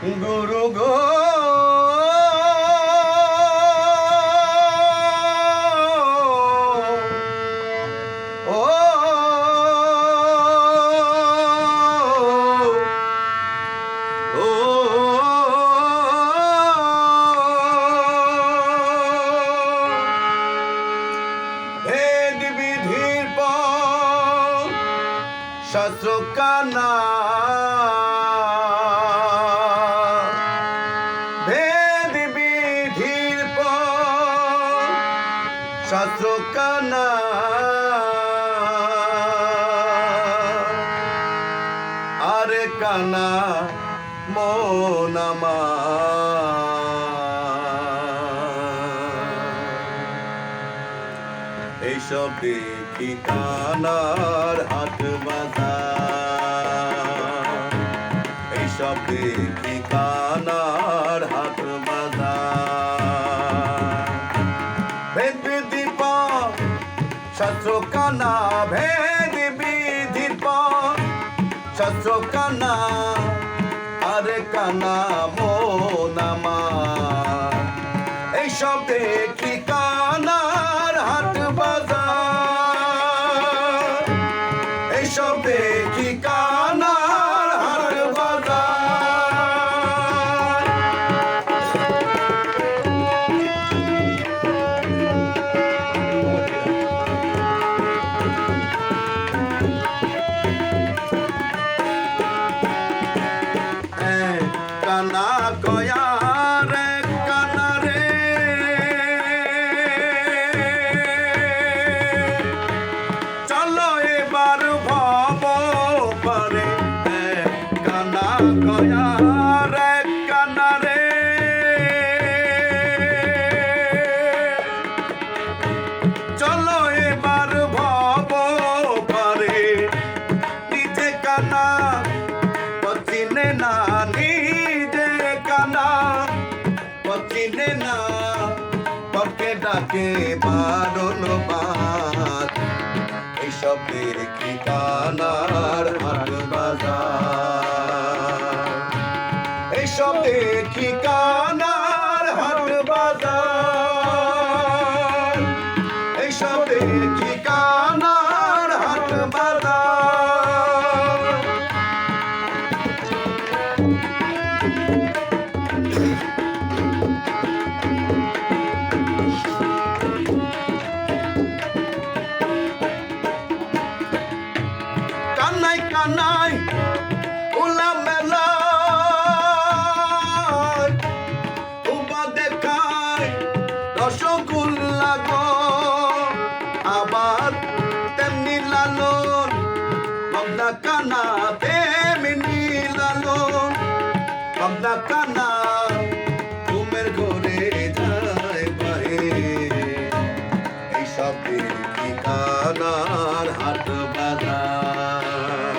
গুরু গো শাস্ত্র কানা ভেদ বিধির পর শাস্ত্র কানা আরে কানা মন আমার এইসব দেখি কানার হাট বাজার এইসব দেখি কানার হাট বাজার ভেদ বিধির পর শাস্ত্র কানা ভেদ বিধির পর শাস্ত্র কানা আরে কানা মন আমার এইসব দেখি কানার হাট বাজার এইসব দেখি কানার হাট বাজার কানা কয়া রে কানা রে চলো এবার ভব পারে কানা কয়া রে কানা রে চলো এবার ভব পারে নিজে কানা পচিনে না নিজে কানা পচিনে না পকে ডাকে বারণ বাদ এইসব দেখি কানার হাট বাজার এইসব দেখি কানার হাট বাজার এইসব দেখি কানার হাট বাজার কানাই কানাই উলা মেলা উবা দেখায় রসগোল্লা গো আবার তেমনি লালন মমদা কানা তেমনি লালন মমদা কানা ঘুমের ঘরে যায় বাহে এইসব দেখি কানার হাট বাজার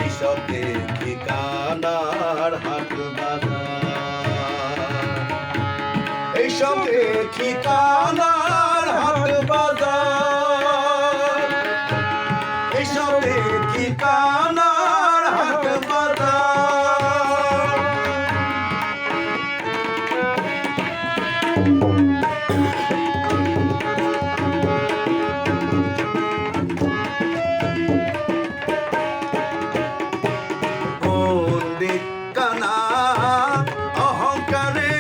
এইসব দেখি কানার হাট বাজার এইসব দেখি কানার হাট বাজার এইসব দেখি কানার হাট বাজার পণ্ডিত কানা অহংকারে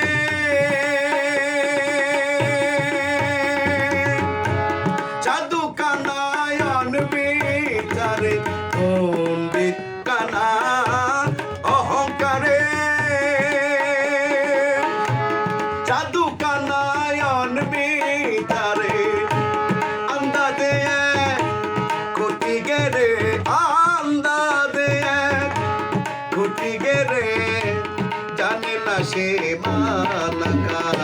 জাদু কানায়ন বিচারে পণ্ডিত কানা অহংকারে জাদু কানায়ন বিচারে আন্দাজে কোটি গেরে আন্দাজে খুটি গেরে জানে না সে মালাকার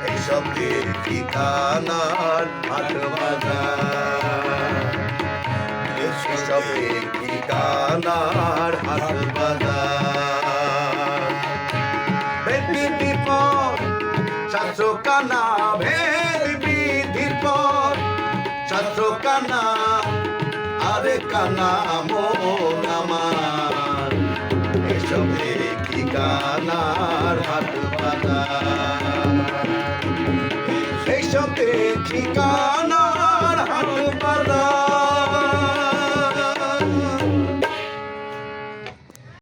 এইসব দেখি কানার হাট বাজার এইসব দেখি কানার হাট বাজার ভেদ বিধির পর শাস্ত্র কানা ভেদ বিধির পর শাস্ত্র কানা আরে কানা মন আমার ঠিকানার হাট বাজার, এইসব ঠিকানার হাট বাজার।